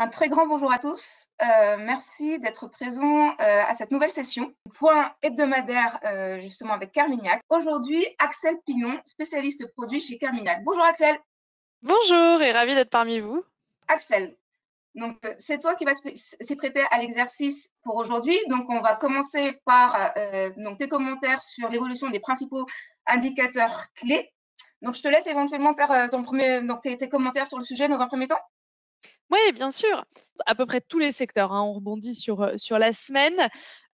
Un très grand bonjour à tous. Merci d'être présents à cette nouvelle session. Point hebdomadaire justement avec Carmignac. Aujourd'hui, Axel Pinon, spécialiste produit chez Carmignac. Bonjour Axel. Bonjour et ravi d'être parmi vous. Axel, donc c'est toi qui vas s'y prêter à l'exercice pour aujourd'hui. Donc on va commencer par donc tes commentaires sur l'évolution des principaux indicateurs clés. Donc je te laisse éventuellement faire tes commentaires sur le sujet dans un premier temps. Oui, bien sûr. À peu près tous les secteurs, on rebondit sur la semaine,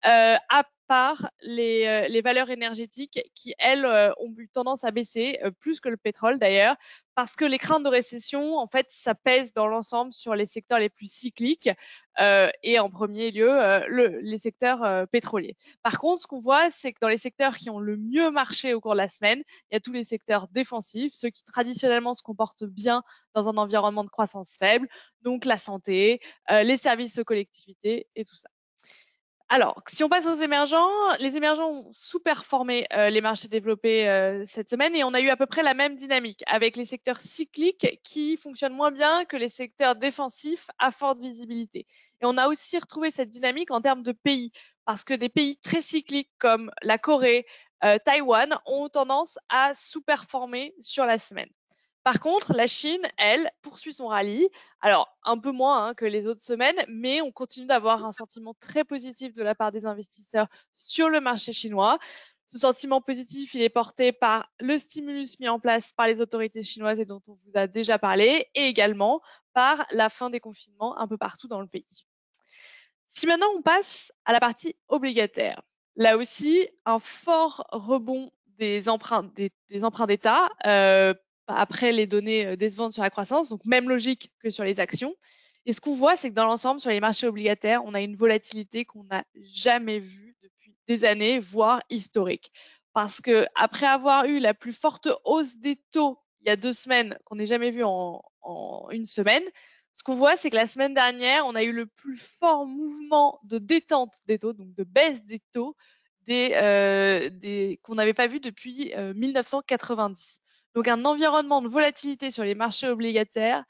à part les valeurs énergétiques qui, elles, ont eu tendance à baisser, plus que le pétrole d'ailleurs, parce que les craintes de récession, en fait, ça pèse dans l'ensemble sur les secteurs les plus cycliques et en premier lieu, les secteurs pétroliers. Par contre, ce qu'on voit, c'est que dans les secteurs qui ont le mieux marché au cours de la semaine, il y a tous les secteurs défensifs, ceux qui traditionnellement se comportent bien dans un environnement de croissance faible, donc la santé, les services aux collectivités et tout ça. Alors, si on passe aux émergents, les émergents ont sous-performé les marchés développés cette semaine et on a eu à peu près la même dynamique avec les secteurs cycliques qui fonctionnent moins bien que les secteurs défensifs à forte visibilité. Et on a aussi retrouvé cette dynamique en termes de pays parce que des pays très cycliques comme la Corée, Taïwan ont tendance à sous-performer sur la semaine. Par contre, la Chine, elle, poursuit son rallye. Alors, un peu moins que les autres semaines, mais on continue d'avoir un sentiment très positif de la part des investisseurs sur le marché chinois. Ce sentiment positif, il est porté par le stimulus mis en place par les autorités chinoises et dont on vous a déjà parlé, et également par la fin des confinements un peu partout dans le pays. Si maintenant on passe à la partie obligataire, là aussi, un fort rebond des emprunts d'État après les données décevantes sur la croissance, donc même logique que sur les actions. Et ce qu'on voit, c'est que dans l'ensemble, sur les marchés obligataires, on a une volatilité qu'on n'a jamais vue depuis des années, voire historique. Parce que après avoir eu la plus forte hausse des taux il y a 2 semaines, qu'on n'ait jamais vu en une semaine, ce qu'on voit, c'est que la semaine dernière, on a eu le plus fort mouvement de détente des taux, donc de baisse des taux, qu'on n'avait pas vu depuis 1990. Donc un environnement de volatilité sur les marchés obligataires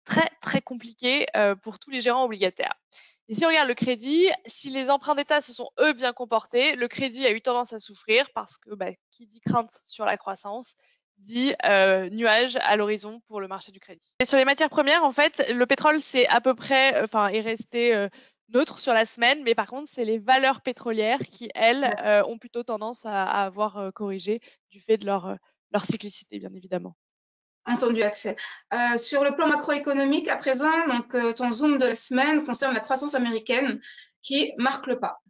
très très compliqué pour tous les gérants obligataires. Et si on regarde le crédit, si les emprunts d'État se sont eux bien comportés, le crédit a eu tendance à souffrir parce que qui dit crainte sur la croissance dit nuage à l'horizon pour le marché du crédit. Et sur les matières premières, en fait, le pétrole c'est à peu près, est resté neutre sur la semaine, mais par contre c'est les valeurs pétrolières qui elles ont plutôt tendance à avoir corrigé du fait de leur cyclicité bien évidemment. Entendu, Axel. Sur le plan macroéconomique, à présent, donc, ton zoom de la semaine concerne la croissance américaine qui marque le pas.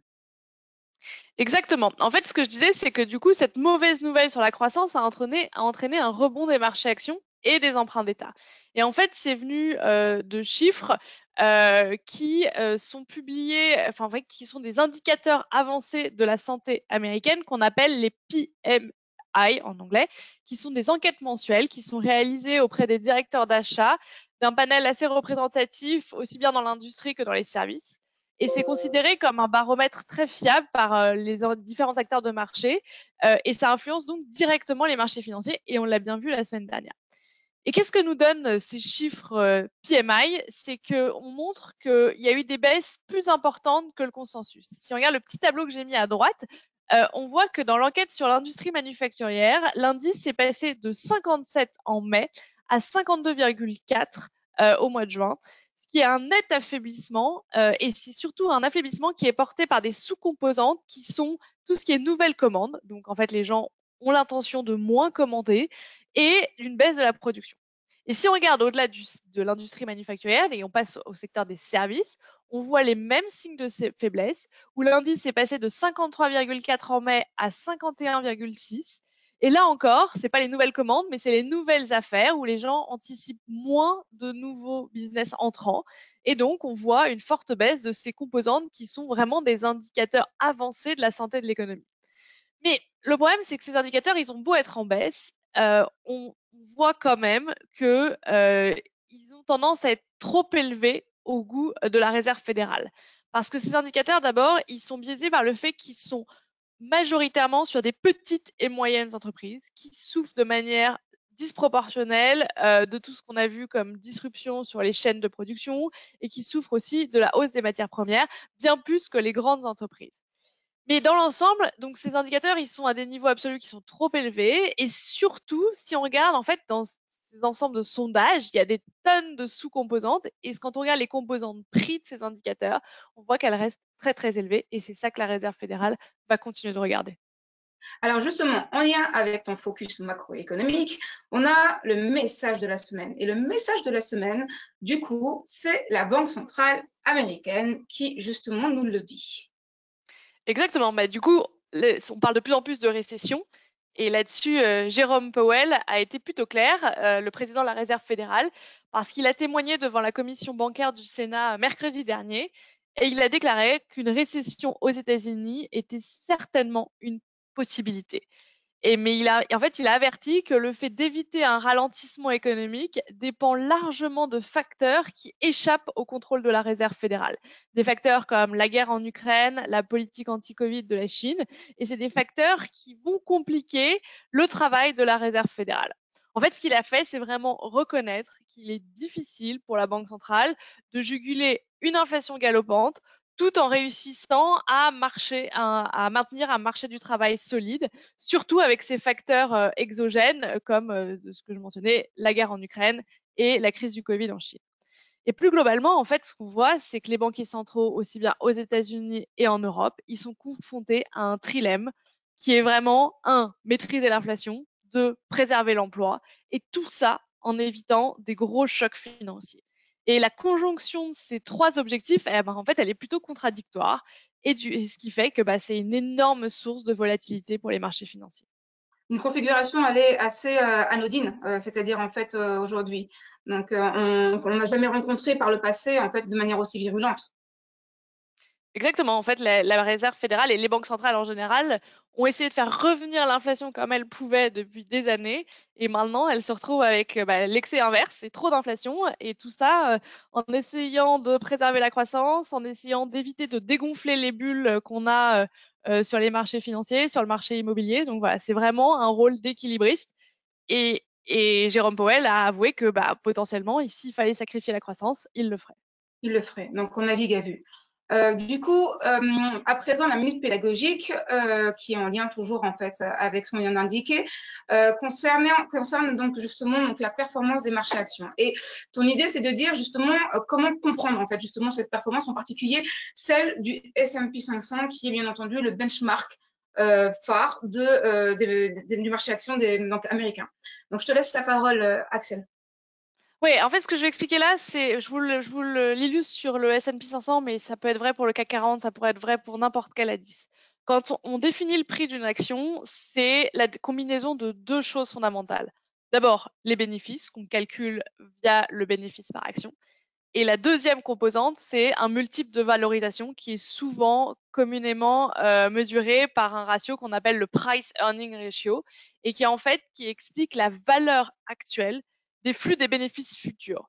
Exactement. En fait, ce que je disais, c'est que du coup, cette mauvaise nouvelle sur la croissance a entraîné un rebond des marchés actions et des emprunts d'État. Et en fait, c'est venu de chiffres qui sont publiés, qui sont des indicateurs avancés de la santé américaine qu'on appelle les PMI en anglais, qui sont des enquêtes mensuelles qui sont réalisées auprès des directeurs d'achat d'un panel assez représentatif, aussi bien dans l'industrie que dans les services. Et c'est considéré comme un baromètre très fiable par les différents acteurs de marché et ça influence donc directement les marchés financiers et on l'a bien vu la semaine dernière. Et qu'est-ce que nous donnent ces chiffres PMI? C'est qu'on montre qu'il y a eu des baisses plus importantes que le consensus. Si on regarde le petit tableau que j'ai mis à droite, on voit que dans l'enquête sur l'industrie manufacturière, l'indice s'est passé de 57 en mai à 52,4 au mois de juin, ce qui est un net affaiblissement et c'est surtout un affaiblissement qui est porté par des sous-composantes qui sont tout ce qui est nouvelles commandes. Donc en fait, les gens ont l'intention de moins commander et une baisse de la production. Et si on regarde au-delà de l'industrie manufacturière et on passe au secteur des services, on voit les mêmes signes de faiblesse où l'indice est passé de 53,4 en mai à 51,6. Et là encore, c'est pas les nouvelles commandes, mais c'est les nouvelles affaires où les gens anticipent moins de nouveaux business entrants. Et donc, on voit une forte baisse de ces composantes qui sont vraiment des indicateurs avancés de la santé de l'économie. Mais le problème, c'est que ces indicateurs, ils ont beau être en baisse, on voit quand même que ils ont tendance à être trop élevés au goût de la Réserve fédérale. Parce que ces indicateurs, d'abord, ils sont biaisés par le fait qu'ils sont majoritairement sur des petites et moyennes entreprises qui souffrent de manière disproportionnelle de tout ce qu'on a vu comme disruption sur les chaînes de production et qui souffre aussi de la hausse des matières premières, bien plus que les grandes entreprises. Mais dans l'ensemble, donc ces indicateurs, ils sont à des niveaux absolus qui sont trop élevés. Et surtout, si on regarde, en fait, dans ces ensembles de sondages, il y a des tonnes de sous-composantes. Et quand on regarde les composants de prix de ces indicateurs, on voit qu'elles restent très, très élevées. Et c'est ça que la Réserve fédérale va continuer de regarder. Alors justement, en lien avec ton focus macroéconomique, on a le message de la semaine. Et le message de la semaine, du coup, c'est la Banque centrale américaine qui justement nous le dit. Exactement. Bah, du coup, on parle de plus en plus de récession. Et là-dessus, Jérôme Powell a été plutôt clair, le président de la Réserve fédérale, parce qu'il a témoigné devant la commission bancaire du Sénat mercredi dernier. Et il a déclaré qu'une récession aux États-Unis était certainement une possibilité. Mais il a averti que le fait d'éviter un ralentissement économique dépend largement de facteurs qui échappent au contrôle de la Réserve fédérale. Des facteurs comme la guerre en Ukraine, la politique anti-Covid de la Chine, et c'est des facteurs qui vont compliquer le travail de la Réserve fédérale. En fait, ce qu'il a fait, c'est vraiment reconnaître qu'il est difficile pour la Banque centrale de juguler une inflation galopante tout en réussissant à maintenir un marché du travail solide, surtout avec ces facteurs exogènes comme de ce que je mentionnais, la guerre en Ukraine et la crise du Covid en Chine. Et plus globalement, en fait, ce qu'on voit, c'est que les banquiers centraux, aussi bien aux États-Unis et en Europe, ils sont confrontés à un trilemme qui est vraiment, un, maîtriser l'inflation, deux, préserver l'emploi, et tout ça en évitant des gros chocs financiers. Et la conjonction de ces trois objectifs, eh ben, en fait, elle est plutôt contradictoire, et ce qui fait que c'est une énorme source de volatilité pour les marchés financiers. Une configuration, elle est assez anodine, c'est-à-dire en fait aujourd'hui. Donc, on n'a jamais rencontré par le passé, en fait, de manière aussi virulente. Exactement. En fait, la Réserve fédérale et les banques centrales en général ont essayé de faire revenir l'inflation comme elles pouvaient depuis des années. Et maintenant, elles se retrouvent avec l'excès inverse, c'est trop d'inflation. Et tout ça en essayant de préserver la croissance, en essayant d'éviter de dégonfler les bulles qu'on a sur les marchés financiers, sur le marché immobilier. Donc voilà, c'est vraiment un rôle d'équilibriste. Et Jérôme Powell a avoué que potentiellement, s'il fallait sacrifier la croissance, il le ferait. Il le ferait. Donc, on navigue à vue. Du coup, à présent, la minute pédagogique, qui est en lien toujours en fait avec ce qu'on vient d'indiquer, concerne donc justement donc, la performance des marchés actions. Et ton idée, c'est de dire justement comment comprendre en fait justement cette performance, en particulier celle du S&P 500, qui est bien entendu le benchmark phare du marché action donc, américain. Donc, je te laisse la parole, Axel. Oui, en fait, ce que je vais expliquer là, c'est, je vous l'illustre sur le S&P 500, mais ça peut être vrai pour le CAC 40, ça pourrait être vrai pour n'importe quel indice. Quand on définit le prix d'une action, c'est la combinaison de deux choses fondamentales. D'abord, les bénéfices qu'on calcule via le bénéfice par action. Et la deuxième composante, c'est un multiple de valorisation qui est souvent communément mesuré par un ratio qu'on appelle le price earning ratio et qui explique la valeur actuelle des flux des bénéfices futurs.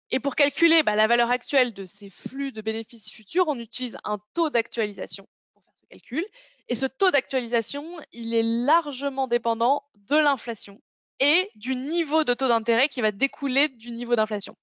Et pour calculer la valeur actuelle de ces flux de bénéfices futurs, on utilise un taux d'actualisation pour faire ce calcul. Et ce taux d'actualisation, il est largement dépendant de l'inflation et du niveau de taux d'intérêt qui va découler du niveau d'inflation.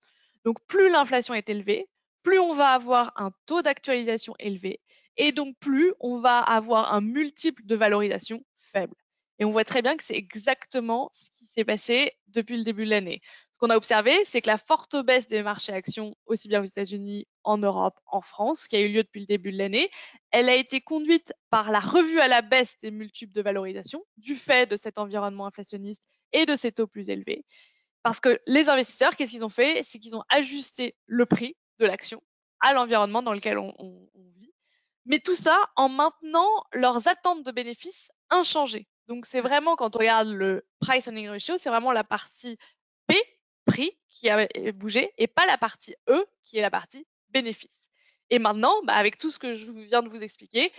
Donc, plus l'inflation est élevée, plus on va avoir un taux d'actualisation élevé et donc plus on va avoir un multiple de valorisation faible. Et on voit très bien que c'est exactement ce qui s'est passé depuis le début de l'année. Ce qu'on a observé, c'est que la forte baisse des marchés actions, aussi bien aux États-Unis, en Europe, en France, qui a eu lieu depuis le début de l'année, elle a été conduite par la revue à la baisse des multiples de valorisation du fait de cet environnement inflationniste et de ces taux plus élevés. Parce que les investisseurs, qu'est-ce qu'ils ont fait? C'est qu'ils ont ajusté le prix de l'action à l'environnement dans lequel on vit, mais tout ça en maintenant leurs attentes de bénéfices inchangées. Donc c'est vraiment, quand on regarde le price earning ratio, c'est vraiment la partie P, prix, qui a bougé, et pas la partie E, qui est la partie bénéfice. Et maintenant, avec tout ce que je viens de vous expliquer,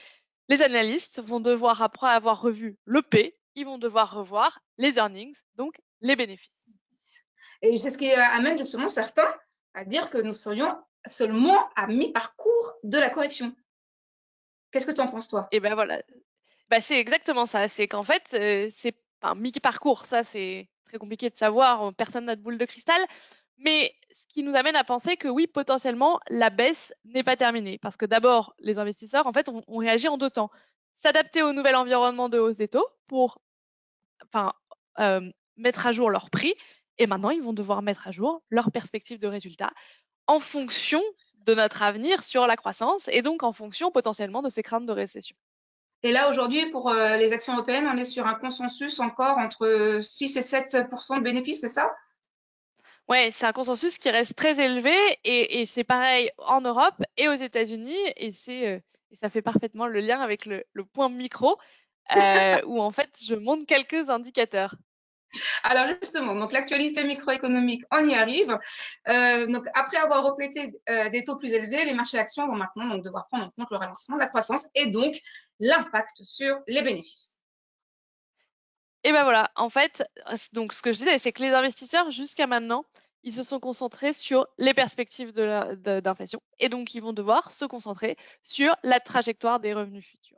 les analystes vont devoir, après avoir revu le P, ils vont devoir revoir les earnings, donc les bénéfices. Et c'est ce qui amène justement certains à dire que nous serions seulement à mi-parcours de la correction. Qu'est-ce que tu en penses, toi? Et ben voilà, c'est exactement ça. C'est qu'en fait, c'est un mi-parcours, ça c'est très compliqué de savoir, personne n'a de boule de cristal, mais ce qui nous amène à penser que oui, potentiellement, la baisse n'est pas terminée. Parce que d'abord, les investisseurs, en fait, ont réagi en 2 temps. S'adapter au nouvel environnement de hausse des taux pour mettre à jour leurs prix, et maintenant, ils vont devoir mettre à jour leurs perspectives de résultats en fonction de notre avenir sur la croissance et donc en fonction potentiellement de ces craintes de récession. Et là, aujourd'hui, pour les actions européennes, on est sur un consensus encore entre 6 et 7% de bénéfices, c'est ça? Ouais, c'est un consensus qui reste très élevé et c'est pareil en Europe et aux États-Unis et ça fait parfaitement le lien avec le point micro où en fait je montre quelques indicateurs. Alors justement, donc l'actualité microéconomique, on y arrive. Donc après avoir reflété des taux plus élevés, les marchés actions vont maintenant donc devoir prendre en compte le ralentissement de la croissance et donc l'impact sur les bénéfices. Et ben voilà, en fait, donc ce que je disais, c'est que les investisseurs jusqu'à maintenant, ils se sont concentrés sur les perspectives d'inflation et donc ils vont devoir se concentrer sur la trajectoire des revenus futurs.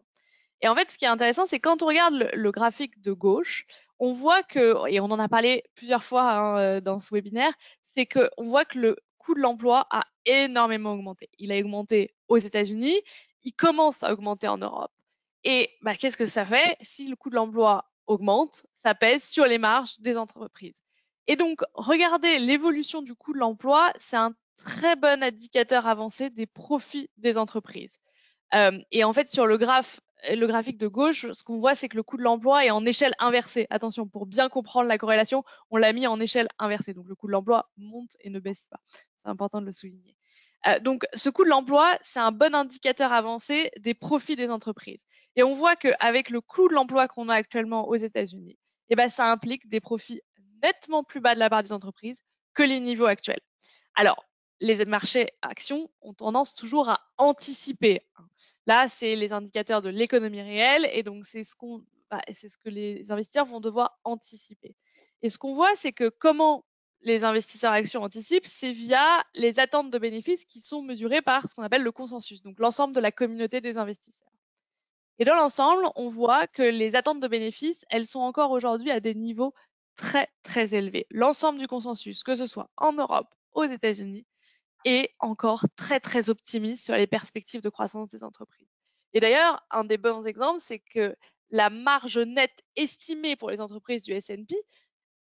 Et en fait, ce qui est intéressant, c'est quand on regarde le graphique de gauche, on voit que, et on en a parlé plusieurs fois dans ce webinaire, c'est qu'on voit que le coût de l'emploi a énormément augmenté. Il a augmenté aux États-Unis, il commence à augmenter en Europe. Et bah, qu'est-ce que ça fait? Si le coût de l'emploi augmente, ça pèse sur les marges des entreprises. Et donc, regarder l'évolution du coût de l'emploi, c'est un très bon indicateur avancé des profits des entreprises. Et en fait, sur le graphique de gauche, ce qu'on voit, c'est que le coût de l'emploi est en échelle inversée. Attention, pour bien comprendre la corrélation, on l'a mis en échelle inversée. Donc, le coût de l'emploi monte et ne baisse pas. C'est important de le souligner. Donc, ce coût de l'emploi, c'est un bon indicateur avancé des profits des entreprises. Et on voit qu'avec le coût de l'emploi qu'on a actuellement aux États-Unis, eh ben, ça implique des profits nettement plus bas de la part des entreprises que les niveaux actuels. Alors, les marchés actions ont tendance toujours à anticiper. Là, c'est les indicateurs de l'économie réelle et donc c'est ce que les investisseurs vont devoir anticiper. Et ce qu'on voit, c'est que comment les investisseurs actions anticipent, c'est via les attentes de bénéfices qui sont mesurées par ce qu'on appelle le consensus, donc l'ensemble de la communauté des investisseurs. Et dans l'ensemble, on voit que les attentes de bénéfices, elles sont encore aujourd'hui à des niveaux très, très élevés. L'ensemble du consensus, que ce soit en Europe, aux États-Unis, est encore très, très optimiste sur les perspectives de croissance des entreprises. Et d'ailleurs, un des bons exemples, c'est que la marge nette estimée pour les entreprises du S&P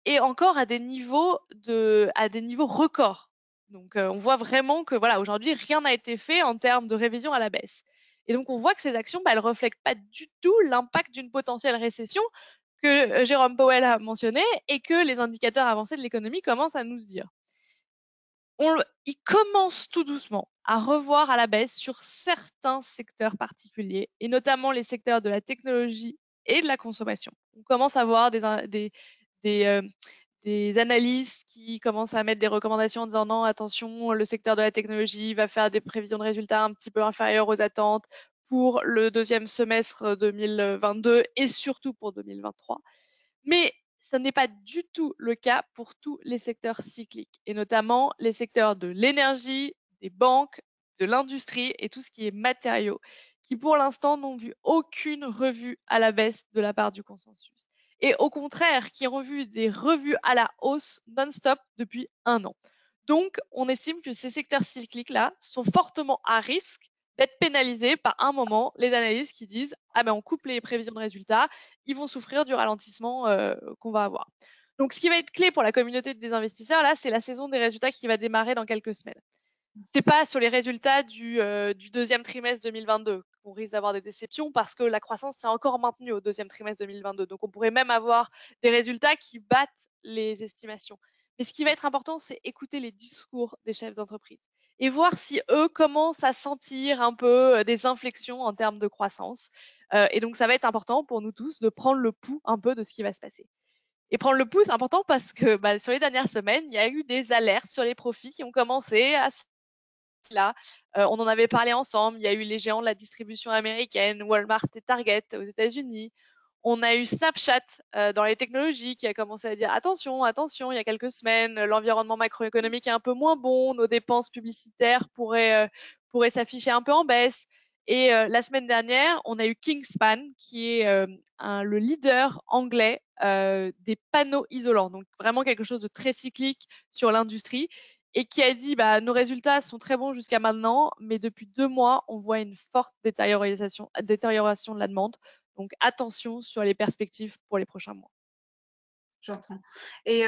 est encore à des niveaux records. Donc, on voit vraiment que voilà, aujourd'hui, rien n'a été fait en termes de révision à la baisse. Et donc, on voit que ces actions, elles ne reflètent pas du tout l'impact d'une potentielle récession que Jérôme Powell a mentionné et que les indicateurs avancés de l'économie commencent à nous dire. Ils commencent tout doucement à revoir à la baisse sur certains secteurs particuliers, et notamment les secteurs de la technologie et de la consommation. On commence à voir des analyses qui commencent à mettre des recommandations en disant non, attention, le secteur de la technologie va faire des prévisions de résultats un petit peu inférieures aux attentes pour le deuxième semestre 2022 et surtout pour 2023. Mais ce n'est pas du tout le cas pour tous les secteurs cycliques, et notamment les secteurs de l'énergie, des banques, de l'industrie et tout ce qui est matériaux, qui pour l'instant n'ont vu aucune revue à la baisse de la part du consensus. Et au contraire, qui ont vu des revues à la hausse non-stop depuis 1 an. Donc, on estime que ces secteurs cycliques-là sont fortement à risque d'être pénalisés par un moment les analystes qui disent « Ah ben on coupe les prévisions de résultats, ils vont souffrir du ralentissement qu'on va avoir. » Donc, ce qui va être clé pour la communauté des investisseurs, là, c'est la saison des résultats qui va démarrer dans quelques semaines. C'est pas sur les résultats du deuxième trimestre 2022 qu'on risque d'avoir des déceptions parce que la croissance s'est encore maintenue au deuxième trimestre 2022. Donc, on pourrait même avoir des résultats qui battent les estimations. Mais ce qui va être important, c'est écouter les discours des chefs d'entreprise et voir si eux commencent à sentir un peu des inflexions en termes de croissance. Et donc, ça va être important pour nous tous de prendre le pouls un peu de ce qui va se passer. Et prendre le pouls, c'est important parce que sur les dernières semaines, il y a eu des alertes sur les profits qui ont commencé à là. On en avait parlé ensemble. Il y a eu les géants de la distribution américaine, Walmart et Target aux États-Unis. On a eu Snapchat dans les technologies qui a commencé à dire attention, attention, il y a quelques semaines, l'environnement macroéconomique est un peu moins bon, nos dépenses publicitaires pourraient s'afficher un peu en baisse. Et la semaine dernière, on a eu Kingspan, qui est le leader anglais des panneaux isolants, donc vraiment quelque chose de très cyclique sur l'industrie, et qui a dit nos résultats sont très bons jusqu'à maintenant, mais depuis 2 mois, on voit une forte détérioration de la demande. Donc attention sur les perspectives pour les prochains mois. J'entends. Et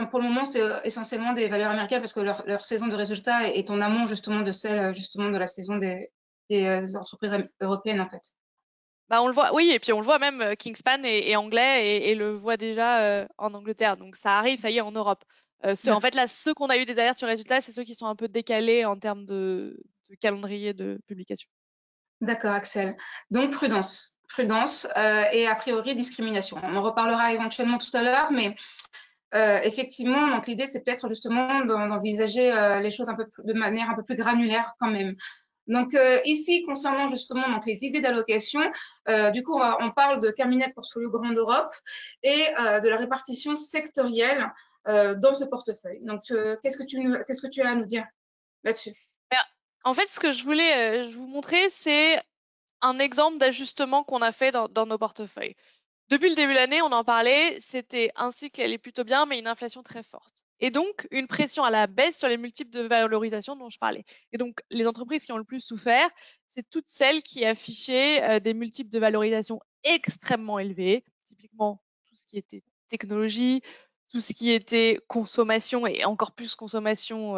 pour le moment, c'est essentiellement des valeurs américaines parce que leur saison de résultats est en amont justement de celle justement de la saison des entreprises européennes en fait. On le voit, oui, et puis on le voit même, Kingspan est anglais et le voit déjà en Angleterre. Donc ça arrive, ça y est, en Europe. En fait, là, ceux qu'on a eu des alertes sur résultats, c'est ceux qui sont un peu décalés en termes de calendrier de publication. D'accord, Axel. Donc prudence, prudence et a priori discrimination. On en reparlera éventuellement tout à l'heure, mais effectivement, donc l'idée c'est peut-être justement d'envisager les choses de manière un peu plus granulaire quand même. Donc ici, concernant justement donc les idées d'allocation, du coup on parle de Carmignac Portfolio Grande Europe et de la répartition sectorielle dans ce portefeuille. Donc qu'est-ce que tu as à nous dire là-dessus? Ben, en fait, ce que je voulais vous montrer, c'est un exemple d'ajustement qu'on a fait dans nos portefeuilles. Depuis le début de l'année, on en parlait, c'était un cycle qui allait plutôt bien, mais une inflation très forte. Et donc, une pression à la baisse sur les multiples de valorisation dont je parlais. Et donc, les entreprises qui ont le plus souffert, c'est toutes celles qui affichaient des multiples de valorisation extrêmement élevés, typiquement tout ce qui était technologie, tout ce qui était consommation et encore plus consommation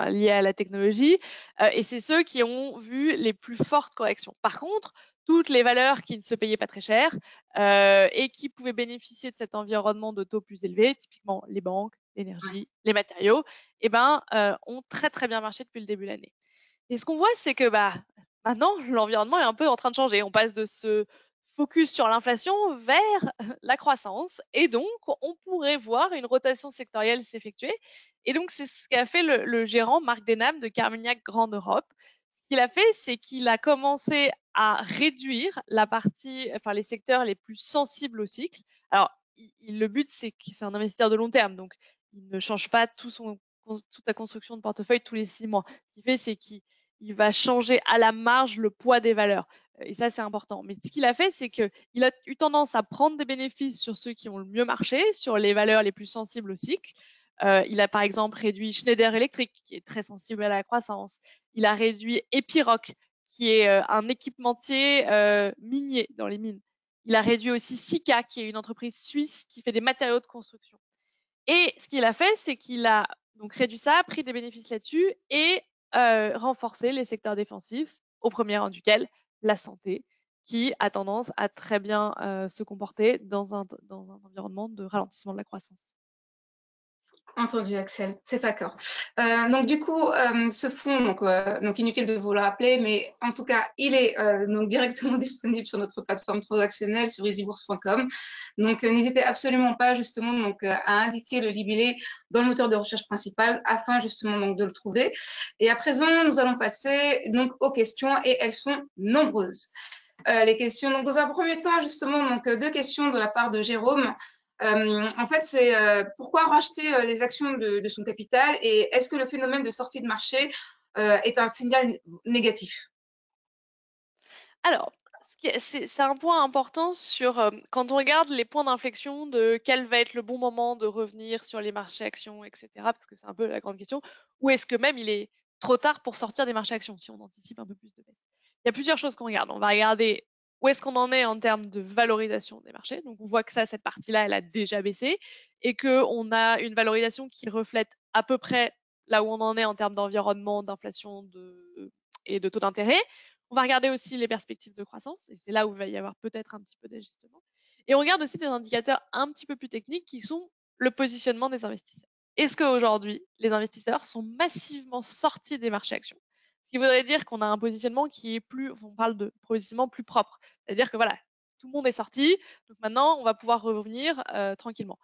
liée à la technologie. Et c'est ceux qui ont vu les plus fortes corrections. Par contre, toutes les valeurs qui ne se payaient pas très cher et qui pouvaient bénéficier de cet environnement de taux plus élevés, typiquement les banques, l'énergie, les matériaux, ont très très bien marché depuis le début de l'année. Et ce qu'on voit, c'est que maintenant, l'environnement est un peu en train de changer. On passe de ce focus sur l'inflation vers la croissance. Et donc, on pourrait voir une rotation sectorielle s'effectuer. Et donc, c'est ce qu'a fait le gérant Marc Denham de Carmignac Grande Europe. Ce qu'il a fait, c'est qu'il a commencé à réduire les secteurs les plus sensibles au cycle. Alors, le but, c'est que c'est un investisseur de long terme. Donc, il ne change pas toute sa construction de portefeuille tous les 6 mois. Ce qu'il fait, c'est qu'il va changer à la marge le poids des valeurs. Et ça, c'est important. Mais ce qu'il a fait, c'est qu'il a eu tendance à prendre des bénéfices sur ceux qui ont le mieux marché, sur les valeurs les plus sensibles au cycle. Il a par exemple réduit Schneider Electric, qui est très sensible à la croissance. Il a réduit Epiroc, qui est un équipementier minier dans les mines. Il a réduit aussi Sika, qui est une entreprise suisse qui fait des matériaux de construction. Et ce qu'il a fait, c'est qu'il a donc réduit ça, pris des bénéfices là-dessus et renforcé les secteurs défensifs, au premier rang duquel la santé, qui a tendance à très bien se comporter dans un environnement de ralentissement de la croissance. Entendu, Axel, c'est d'accord. Donc du coup, ce fonds, donc inutile de vous le rappeler, mais en tout cas, il est donc directement disponible sur notre plateforme transactionnelle sur easybourse.com. Donc n'hésitez absolument pas justement à indiquer le libellé dans le moteur de recherche principal afin justement donc de le trouver. Et à présent, nous allons passer donc aux questions et elles sont nombreuses. Les questions. Donc dans un premier temps, justement, donc 2 questions de la part de Jérôme. En fait, c'est pourquoi racheter les actions de son capital et est-ce que le phénomène de sortie de marché est un signal négatif? Alors, c'est un point important sur quand on regarde les points d'inflexion de quel va être le bon moment de revenir sur les marchés actions, etc., parce que c'est un peu la grande question, ou est-ce que même il est trop tard pour sortir des marchés actions si on anticipe un peu plus de baisse. Il y a plusieurs choses qu'on regarde. On va regarder où est-ce qu'on en est en termes de valorisation des marchés. Donc, on voit que cette partie-là, elle a déjà baissé et qu'on a une valorisation qui reflète à peu près là où on en est en termes d'environnement, d'inflation et de taux d'intérêt. On va regarder aussi les perspectives de croissance et c'est là où il va y avoir peut-être un petit peu d'ajustement. Et on regarde aussi des indicateurs un petit peu plus techniques qui sont le positionnement des investisseurs. Est-ce qu'aujourd'hui, les investisseurs sont massivement sortis des marchés actions? Ce qui voudrait dire qu'on a un positionnement qui est on parle de positionnement plus propre. C'est-à-dire que voilà, tout le monde est sorti, donc maintenant on va pouvoir revenir tranquillement.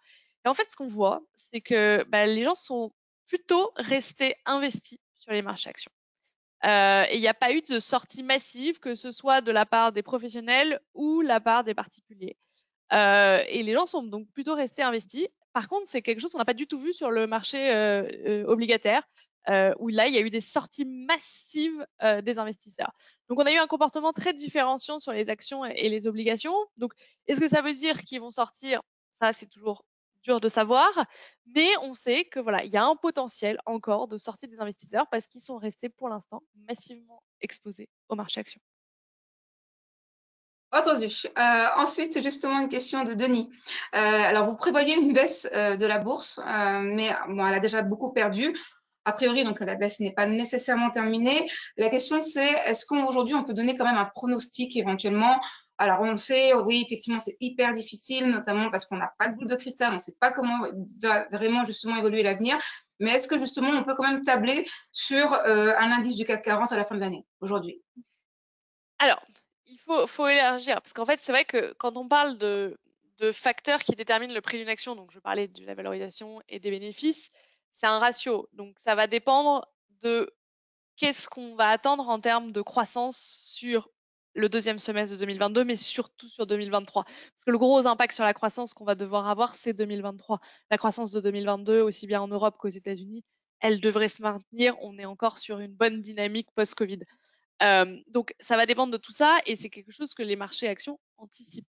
Et en fait, ce qu'on voit, c'est que les gens sont plutôt restés investis sur les marchés actions. Et il n'y a pas eu de sortie massive, que ce soit de la part des professionnels ou la part des particuliers. Et les gens sont donc plutôt restés investis. Par contre, c'est quelque chose qu'on n'a pas du tout vu sur le marché obligataire. où là, il y a eu des sorties massives des investisseurs. Donc, on a eu un comportement très différenciant sur les actions et les obligations. Donc, est-ce que ça veut dire qu'ils vont sortir? Ça, c'est toujours dur de savoir, mais on sait que voilà, il y a un potentiel encore de sortie des investisseurs parce qu'ils sont restés pour l'instant massivement exposés au marché actions. Entendu. Ensuite, justement, une question de Denis. Alors, vous prévoyez une baisse de la bourse, mais bon, elle a déjà beaucoup perdu. A priori, donc la baisse n'est pas nécessairement terminée. La question, c'est est-ce qu'aujourd'hui, on peut donner quand même un pronostic éventuellement? Alors, on sait, oui, effectivement, c'est hyper difficile, notamment parce qu'on n'a pas de boule de cristal, on ne sait pas comment va vraiment justement évoluer l'avenir. Mais est-ce que justement, on peut quand même tabler sur un indice du CAC 40 à la fin de l'année, aujourd'hui? Alors, il faut élargir parce qu'en fait, c'est vrai que quand on parle de facteurs qui déterminent le prix d'une action, donc je parlais de la valorisation et des bénéfices, c'est un ratio. Donc, ça va dépendre de qu'est-ce qu'on va attendre en termes de croissance sur le deuxième semestre de 2022, mais surtout sur 2023. Parce que le gros impact sur la croissance qu'on va devoir avoir, c'est 2023. La croissance de 2022, aussi bien en Europe qu'aux États-Unis, elle devrait se maintenir. On est encore sur une bonne dynamique post-Covid. Donc, ça va dépendre de tout ça et c'est quelque chose que les marchés actions anticipent.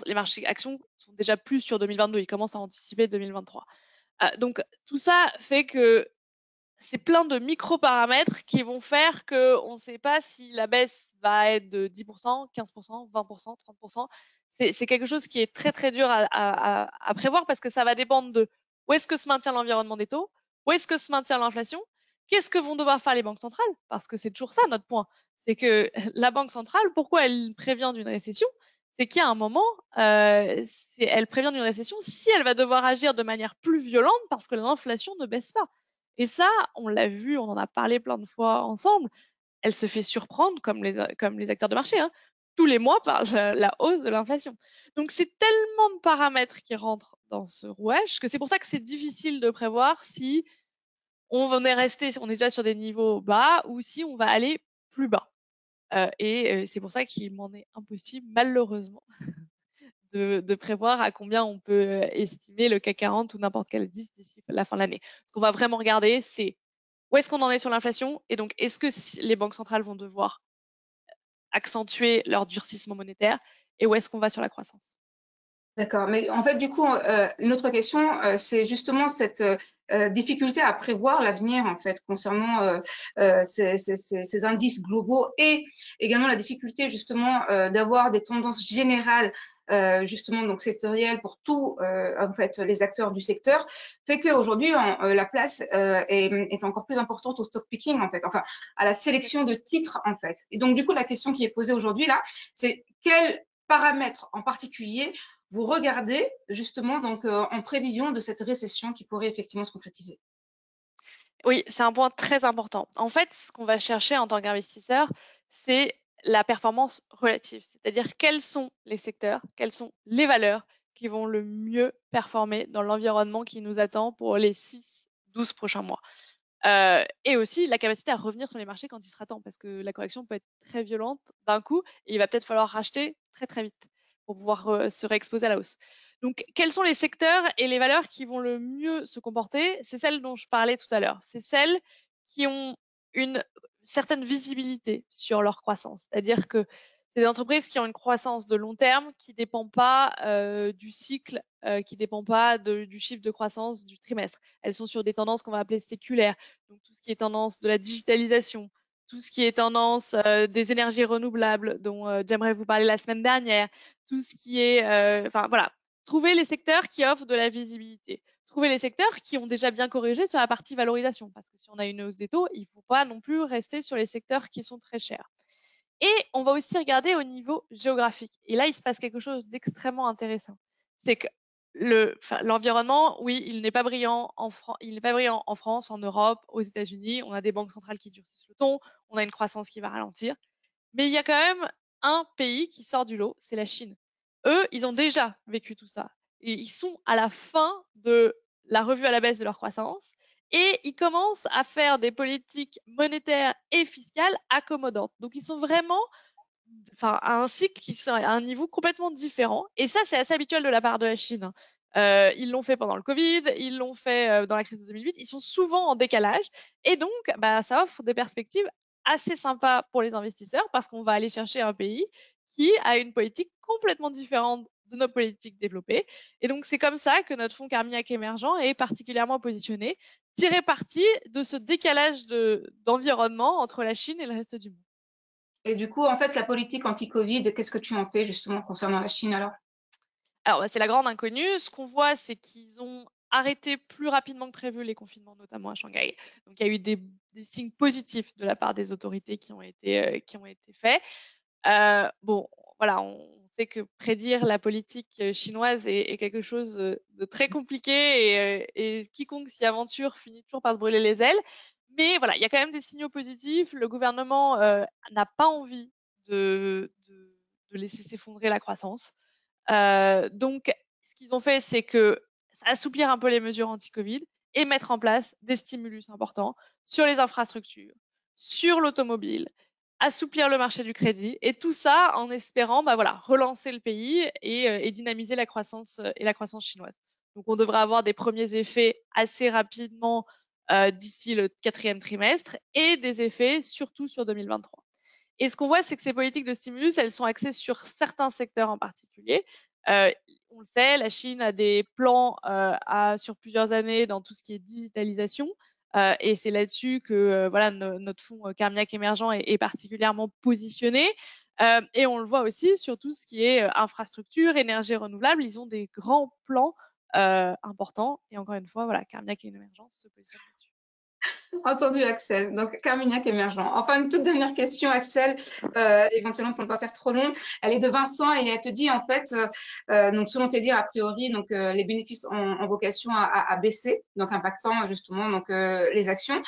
Les marchés actions sont déjà plus sur 2022, ils commencent à anticiper 2023. Donc, tout ça fait que c'est plein de micro-paramètres qui vont faire qu'on ne sait pas si la baisse va être de 10%, 15%, 20%, 30%. C'est quelque chose qui est très, très dur à prévoir parce que ça va dépendre de où est-ce que se maintient l'environnement des taux, où est-ce que se maintient l'inflation, qu'est-ce que vont devoir faire les banques centrales, parce que c'est toujours ça notre point. C'est que la banque centrale, pourquoi elle prévient d'une récession? C'est qu'il y a un moment, elle prévient d'une récession si elle va devoir agir de manière plus violente parce que l'inflation ne baisse pas. Et ça, on l'a vu, on en a parlé plein de fois ensemble, elle se fait surprendre comme les acteurs de marché, hein, tous les mois par la hausse de l'inflation. Donc c'est tellement de paramètres qui rentrent dans ce rouage que c'est pour ça que c'est difficile de prévoir si on est déjà sur des niveaux bas ou si on va aller plus bas. C'est pour ça qu'il m'en est impossible, malheureusement, de prévoir à combien on peut estimer le CAC 40 ou n'importe quel indice d'ici la fin de l'année. Ce qu'on va vraiment regarder, c'est où est-ce qu'on en est sur l'inflation et donc est-ce que les banques centrales vont devoir accentuer leur durcissement monétaire et où est-ce qu'on va sur la croissance. D'accord, mais en fait, du coup, une autre question, c'est justement cette difficulté à prévoir l'avenir, en fait, concernant ces indices globaux et également la difficulté, justement, d'avoir des tendances générales, justement, donc sectorielles pour tous, en fait, les acteurs du secteur, fait qu'aujourd'hui, la place est encore plus importante au stock picking, en fait, enfin, à la sélection de titres, en fait. Et donc, du coup, la question qui est posée aujourd'hui, là, c'est quels paramètres en particulier vous regardez justement donc en prévision de cette récession qui pourrait effectivement se concrétiser? Oui, c'est un point très important. En fait, ce qu'on va chercher en tant qu'investisseur, c'est la performance relative, c'est-à-dire quels sont les secteurs, quelles sont les valeurs qui vont le mieux performer dans l'environnement qui nous attend pour les 6-12 prochains mois. Et aussi la capacité à revenir sur les marchés quand il sera temps, parce que la correction peut être très violente d'un coup et il va peut-être falloir racheter très très vite pour pouvoir se réexposer à la hausse. Donc, quels sont les secteurs et les valeurs qui vont le mieux se comporter? C'est celles dont je parlais tout à l'heure. C'est celles qui ont une certaine visibilité sur leur croissance. C'est-à-dire que c'est des entreprises qui ont une croissance de long terme qui ne dépend pas du cycle, qui ne dépend pas du chiffre de croissance du trimestre. Elles sont sur des tendances qu'on va appeler séculaires. Donc, tout ce qui est tendance de la digitalisation, tout ce qui est tendance des énergies renouvelables, dont j'aimerais vous parler la semaine dernière, tout ce qui est, enfin voilà, trouver les secteurs qui offrent de la visibilité. Trouver les secteurs qui ont déjà bien corrigé sur la partie valorisation, parce que si on a une hausse des taux, il ne faut pas non plus rester sur les secteurs qui sont très chers. Et on va aussi regarder au niveau géographique. Et là, il se passe quelque chose d'extrêmement intéressant. C'est que l'environnement, oui, il n'est pas brillant en France, en Europe, aux États-Unis. On a des banques centrales qui durcissent le ton, on a une croissance qui va ralentir. Mais il y a quand même un pays qui sort du lot, c'est la Chine. Eux, ils ont déjà vécu tout ça. Et ils sont à la fin de la revue à la baisse de leur croissance et ils commencent à faire des politiques monétaires et fiscales accommodantes. Donc, ils sont vraiment à un cycle qui sont à un niveau complètement différent. Et ça, c'est assez habituel de la part de la Chine. Ils l'ont fait pendant le Covid, ils l'ont fait dans la crise de 2008. Ils sont souvent en décalage. Et donc, ça offre des perspectives assez sympas pour les investisseurs parce qu'on va aller chercher un pays qui a une politique complètement différente de nos politiques développées. Et donc, c'est comme ça que notre fonds Carmignac émergent est particulièrement positionné, tirer parti de ce décalage d'environnement entre la Chine et le reste du monde. Et du coup, en fait, la politique anti-Covid, qu'est-ce que tu en fais justement concernant la Chine alors? Alors, c'est la grande inconnue. Ce qu'on voit, c'est qu'ils ont arrêté plus rapidement que prévu les confinements, notamment à Shanghai. Donc, il y a eu des signes positifs de la part des autorités qui ont été faits. Bon, voilà, on sait que prédire la politique chinoise est quelque chose de très compliqué et quiconque s'y aventure finit toujours par se brûler les ailes. Mais voilà, il y a quand même des signaux positifs. Le gouvernement n'a pas envie de laisser s'effondrer la croissance. Donc, ce qu'ils ont fait, c'est que assouplir un peu les mesures anti-Covid et mettre en place des stimulus importants sur les infrastructures, sur l'automobile, assouplir le marché du crédit et tout ça en espérant relancer le pays et dynamiser la croissance chinoise. Donc, on devrait avoir des premiers effets assez rapidement d'ici le 4e trimestre et des effets surtout sur 2023. Et ce qu'on voit, c'est que ces politiques de stimulus, elles sont axées sur certains secteurs en particulier. On le sait, la Chine a des plans sur plusieurs années dans tout ce qui est digitalisation. Et c'est là-dessus que notre fonds Carmignac émergent est particulièrement positionné. Et on le voit aussi sur tout ce qui est infrastructure, énergie renouvelable. Ils ont des grands plans importants. Et encore une fois, Carmignac émergent se positionne là-dessus. Entendu, Axel. Donc, Carmignac émergent. Enfin, une toute dernière question, Axel, éventuellement pour ne pas faire trop long. Elle est de Vincent et elle te dit, en fait, donc selon tes dires, a priori, donc les bénéfices ont vocation à baisser, donc impactant justement donc les actions.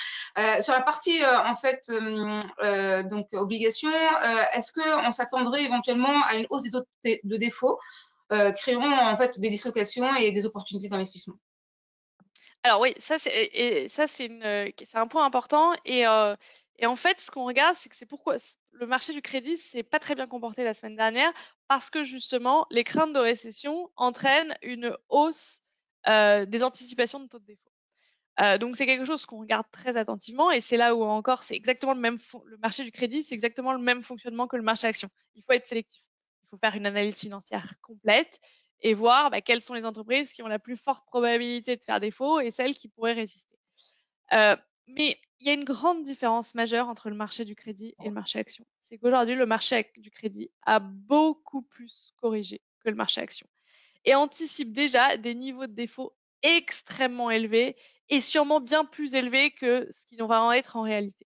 Sur la partie, en fait, donc obligations, est-ce qu'on s'attendrait éventuellement à une hausse des taux de défaut, créant en fait des dislocations et des opportunités d'investissement? Alors oui, ça c'est un point important et en fait, ce qu'on regarde, c'est que c'est pourquoi le marché du crédit s'est pas très bien comporté la semaine dernière parce que justement, les craintes de récession entraînent une hausse, des anticipations de taux de défaut. Donc c'est quelque chose qu'on regarde très attentivement et c'est là où encore c'est exactement le marché du crédit, c'est exactement le même fonctionnement que le marché action. Il faut être sélectif. Il faut faire une analyse financière complète et voir quelles sont les entreprises qui ont la plus forte probabilité de faire défaut et celles qui pourraient résister. Mais il y a une grande différence majeure entre le marché du crédit et le marché action. C'est qu'aujourd'hui, le marché du crédit a beaucoup plus corrigé que le marché action et anticipe déjà des niveaux de défaut extrêmement élevés et sûrement bien plus élevés que ce qui va en être en réalité.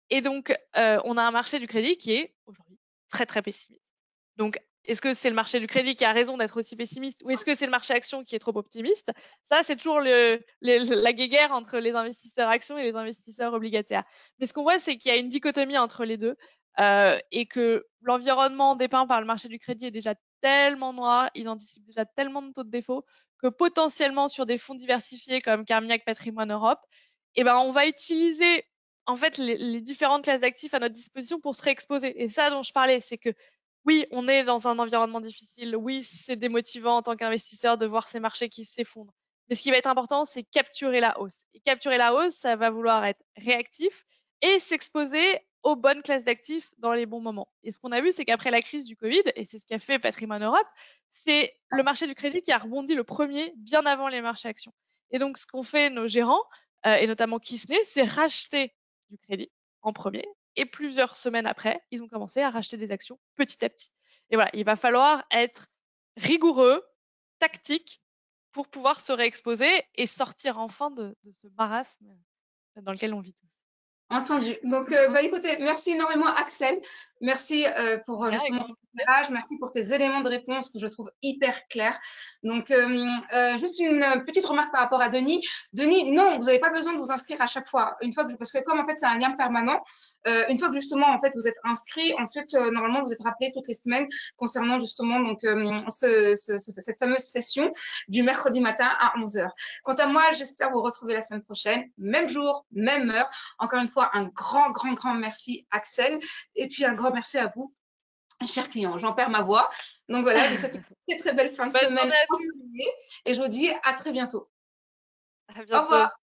Et donc, on a un marché du crédit qui est aujourd'hui très très pessimiste. Donc, est-ce que c'est le marché du crédit qui a raison d'être aussi pessimiste ou est-ce que c'est le marché action qui est trop optimiste? Ça, c'est toujours la guéguerre entre les investisseurs actions et les investisseurs obligataires. Mais ce qu'on voit, c'est qu'il y a une dichotomie entre les deux et que l'environnement dépeint par le marché du crédit est déjà tellement noir, ils anticipent déjà tellement de taux de défaut que potentiellement sur des fonds diversifiés comme Carmignac Patrimoine Europe, on va utiliser en fait les différentes classes d'actifs à notre disposition pour se réexposer. Et ça dont je parlais, c'est que oui, on est dans un environnement difficile. Oui, c'est démotivant en tant qu'investisseur de voir ces marchés qui s'effondrent. Mais ce qui va être important, c'est capturer la hausse. Et capturer la hausse, ça va vouloir être réactif et s'exposer aux bonnes classes d'actifs dans les bons moments. Et ce qu'on a vu, c'est qu'après la crise du Covid, et c'est ce qu'a fait Patrimoine Europe, c'est le marché du crédit qui a rebondi le premier bien avant les marchés actions. Et donc, ce qu'ont fait nos gérants, et notamment Kisney, c'est racheter du crédit en premier. Et plusieurs semaines après, ils ont commencé à racheter des actions petit à petit. Et voilà, il va falloir être rigoureux, tactique, pour pouvoir se réexposer et sortir enfin de ce marasme dans lequel on vit tous. Entendu. Donc, écoutez, merci énormément, Axel. Merci pour Avec justement grand ton plaisir. éclairage. Merci pour tes éléments de réponse que je trouve hyper clairs. Donc, juste une petite remarque par rapport à Denis. Denis, non, vous n'avez pas besoin de vous inscrire à chaque fois. Une fois que, parce que comme en fait c'est un lien permanent, une fois que justement en fait vous êtes inscrit, ensuite normalement vous êtes rappelé toutes les semaines concernant justement donc cette fameuse session du mercredi matin à 11h. Quant à moi, j'espère vous retrouver la semaine prochaine, même jour, même heure. Encore une fois, un grand merci, Axel. Et puis, un grand merci à vous cher client. J'en perds ma voix. Donc voilà, je vous souhaite une très très belle fin de Bonne semaine journée à tous. ensoleillée et je vous dis à très bientôt. À Au bientôt. revoir.